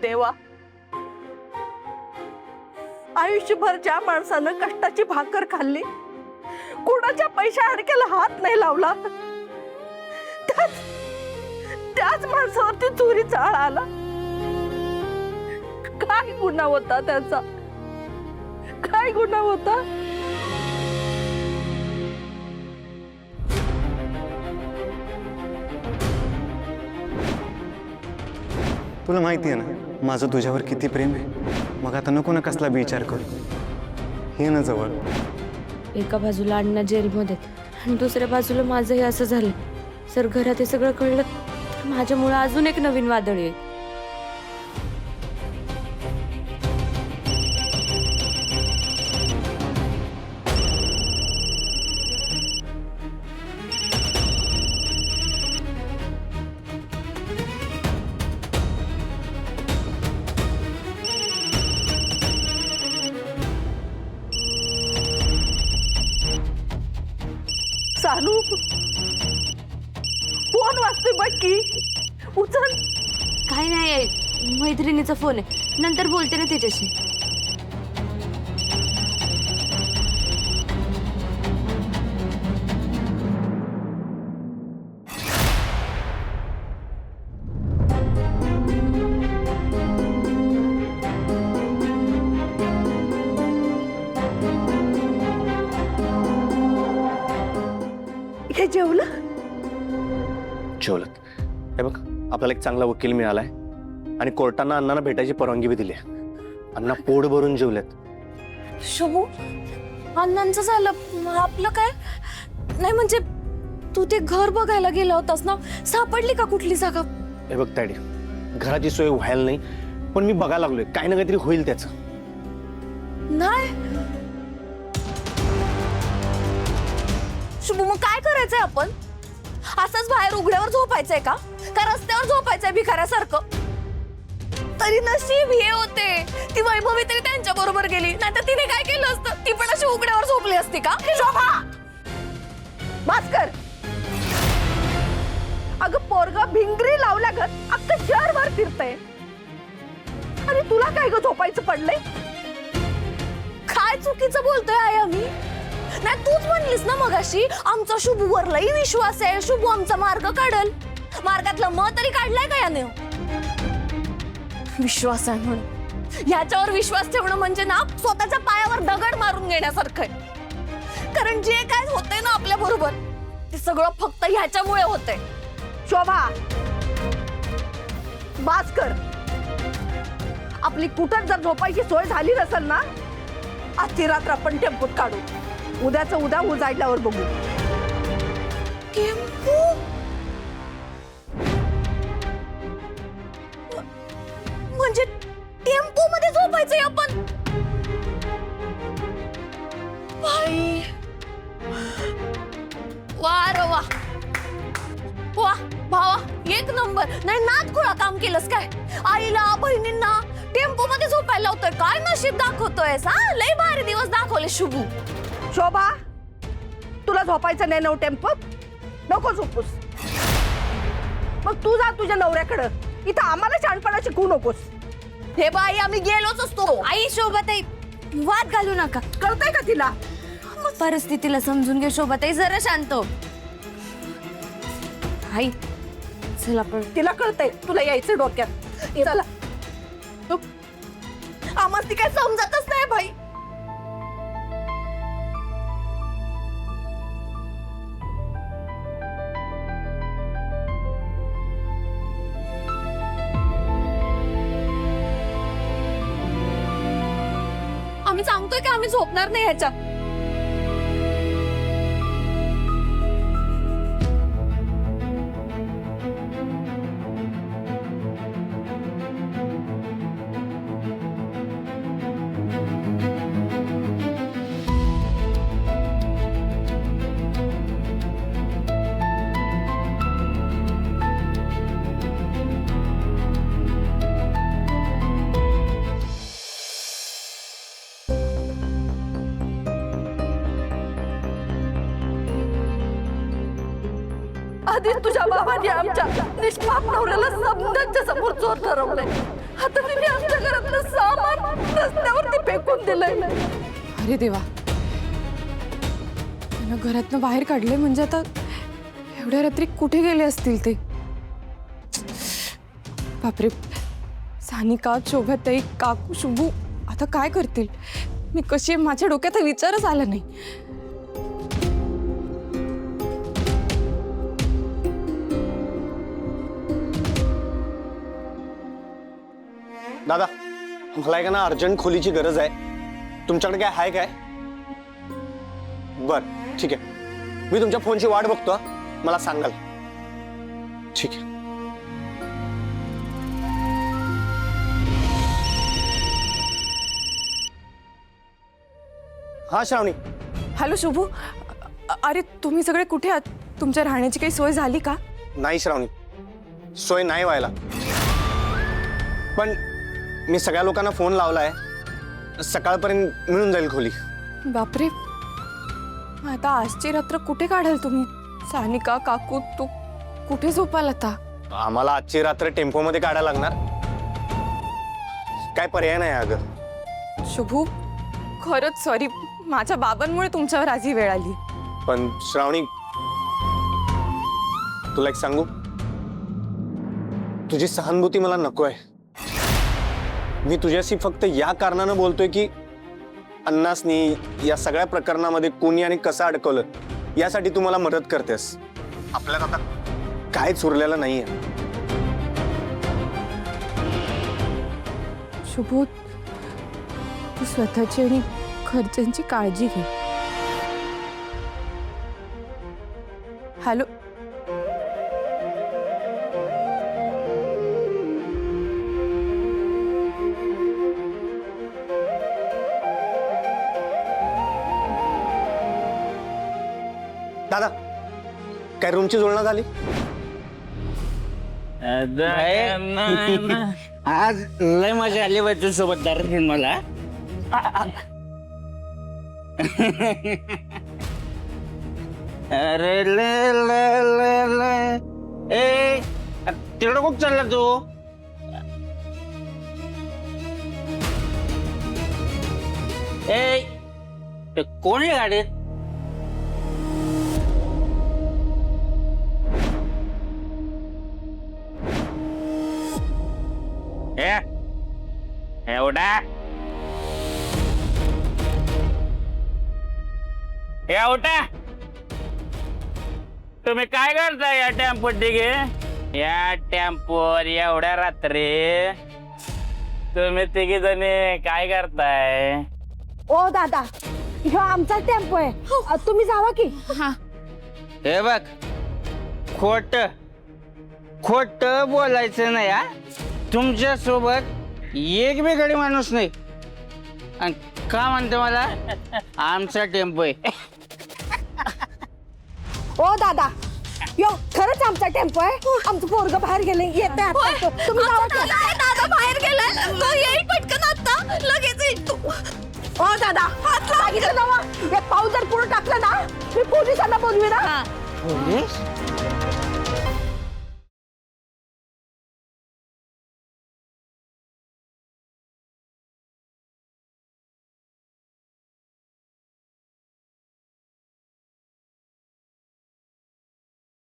देवा, आयुष्यभर ज्या माणसानं कष्टाची भाकर खाल्ली, कुणाच्या पैशा अडक्याला हात नाही लावला, त्याच माणसावरती चोरीचा आळ आला. काय गुन्हा होता त्याचा? काय गुन्हा होता? तुला माहिती आहे ना माझं तुझ्यावर किती प्रेम आहे. मग आता नको ना कसला विचार करू. हे ना जवळ. एका बाजूला अण्णा जेलमध्ये आणि दुसऱ्या बाजूला माझंही असं झालं. जर घरात हे सगळं कळलं तर माझ्यामुळे अजून एक नवीन वादळ येईल. सानू, फोन वाजतोय बघ की, उचल. काही नाही आहे, मैत्रिणीचा फोन आहे, नंतर बोलते ना तिच्याशी. हे जेवलं? जेवलत. हे बघ, आपल्याला एक चांगला वकील मिळालाय आणि कोर्टानं अण्णांना भेटायची परवानगी बी दिली. अण्णा पोट भरून जेवलेत. शुभू, अण्णांचं झालं, आपलं काय नाही? म्हणजे तू ते घर बघायला गेला होतास ना, सापडली का कुठली जागा? हे बघ डॅडी, घराची सोय व्हायला नाही, पण मी बघायला लागलोय, काही ना काहीतरी होईल त्याचं. नाही शुभू, मग काय करायचंय आपण? असंच बाहेर उघड्यावर झोपायचंय का रस्त्यावर झोपायचंय भिकाऱ्यासारखं? तरी नशीब हे होते, ती वैभवी तरी त्यांच्या बरोबर गेली, नाहीतर तिने काय केलं असतं? ती पण अशी उघड्यावर झोपली असती का? शोभा, भास्कर, अगं पोरगा भिंगरी लावल्यागत अख्खं शहरभर फिरतय आणि तुला काय ग झोपायचं पडलंय? काय चुकीचं बोलतोय आई आम्ही? नाही, तूच म्हणलीस ना मगाशी आमचा शुभूवर लई विश्वास आहे, शुभू आमचा मार्ग काढल. मार्गातलं म तरी काढलाय का याने? विश्वास आहे म्हणून ह्याच्यावर विश्वास ठेवणं म्हणजे ना स्वतःच्या पायावर दगड मारून घेण्यासारखं आहे. कारण जे काय होतंय ना आपल्या बरोबर ते सगळं फक्त ह्याच्यामुळे होतंय. शोभा, भास्कर, आपली कुठं जर झोपायची सोय झाली नसेल ना, आजची रात्र आपण टेम्पोत काढू, उद्याचं उद्या उजाडल्यावर बघू. टेम्पो? म्हणजे टेम्पो मध्ये झोपायचंय आपण? बाई, वा रे वा, वा भावा, एक नंबर. नाही नाद खुळा काम केलंस काय? आईला बहिणींना टेम्पो मध्ये झोपायला लावतोय. काय नशीब दाखवतोय? लय भारी दिवस दाखवले शुभू. शोभा, तुला झोपायचं नाही नव टेम्पोत? नको झोपूस. मग तू जा तुझ्या नवऱ्याकडं, इथं आम्हाला शहाणपणा शिकवू नकोस. हे बाई, आम्ही गेलोच असतो. आई शोभाताई, वाद घालू नका. कळतंय का तिला? परिस्थितीला समजून घे शोभाताई, जरा शांत हो. आई चला पण. तिला कळतंय तुला यायचं डोक्यात. चला. आम्हाला ती काय समजतच नाही भाई. आम्ही सांगतोय की आम्ही झोपणार नाही ह्याच्यात. आधी तुझ्या बाबांनी आमच्या निष्पाप नवऱ्याला समजांच्या समोर चोर ठरवलंय आता तिने आमच्या घरातलं सामान रस्त्यावरती फेकून दिलंय. अरे देवा, त्यांना घरातनं बाहेर काढले म्हणजे आता एवढ्या रात्री कुठे गेले असतील ते? बापरे, सानिका, शोभाताई, काकू, शुभू आता काय करतील? मी कशी आहे, माझ्या डोक्यात हा विचारच आला नाही. दादा, मला आहे का ना अर्जंट खोलीची गरज आहे. तुमच्याकडे काय आहे काय? बर, ठीक आहे. मी तुमच्या फोनची वाट बघतो. मला सांगाल. ठीक आहे. हा श्रावणी. हॅलो शुभू, अरे तुम्ही सगळे कुठे आहात? तुमच्या राहण्याची काही सोय झाली का? नाही श्रावणी, सोय नाही व्हायला. पण मी सगळ्या लोकांना फोन लावलाय. सकाळपर्यंत मिळून जाईल खोली. बापरे, आता आजची रात्र कुठे काढाल तुम्ही? सानिका, काकू, तू कुठे झोपाल आता? आम्हाला आजची रात्र टेम्पोमध्ये काढायला लागणार. काय पर्याय नाही अगं. शुभू, खरंच सॉरी, माझ्या बाबांमुळे तुमच्यावर आज ही वेळ आली. पण श्रावणी, तुला एक सांगू, तुझी सहानुभूती मला नको आहे. मी तुझ्याशी फक्त या कारणानं बोलतोय की अन्नासनी या सगळ्या प्रकरणामध्ये कोणी आणि कसं अडकवलं यासाठी तू मला मदत करतेस. आपल्याला आता काहीच उरलेलं नाहीये. शुभू, तू स्वतःची आणि घरच्यांची काळजी घे. हॅलो, दादा, काय रूमची जुळणा झाली? आज लय मजा आली बच्चू सोबत दारू मला. अरे ले ले ले ले ए तिकडं खूप चालला तू? ए ते कोण आहे गाडीत? एवढा एवढा तुम्ही काय करताय या टेम्पोत? डिगे या टेम्पोवर एवढ्या रात्री तुम्ही तिघी जणी काय करताय? ओ दादा, ह्यो आमचा टेम्पो आहे. तुम्ही जावा की. हे बघ, खोट खोट बोलायचं नाही हा. तुमच्या सोबत एक बी गडी माणूस नाही. आणि का म्हणते मला आमचा टेम्पो आहे? ओ दादा, यो खरंच आमचा टेम्पो आहे. आमचं पोरग बाहेर गेले, येते आता. तुम्ही जावा की. दादा बाहेर गेलाय, तो येईल पटकन आता, लगेच येईल तू. ओ दादा, सांगितलं ना, हे पाऊस जर पुढे टाकलं ना, मी पोलिसांना बोलवी ना. पोलीस?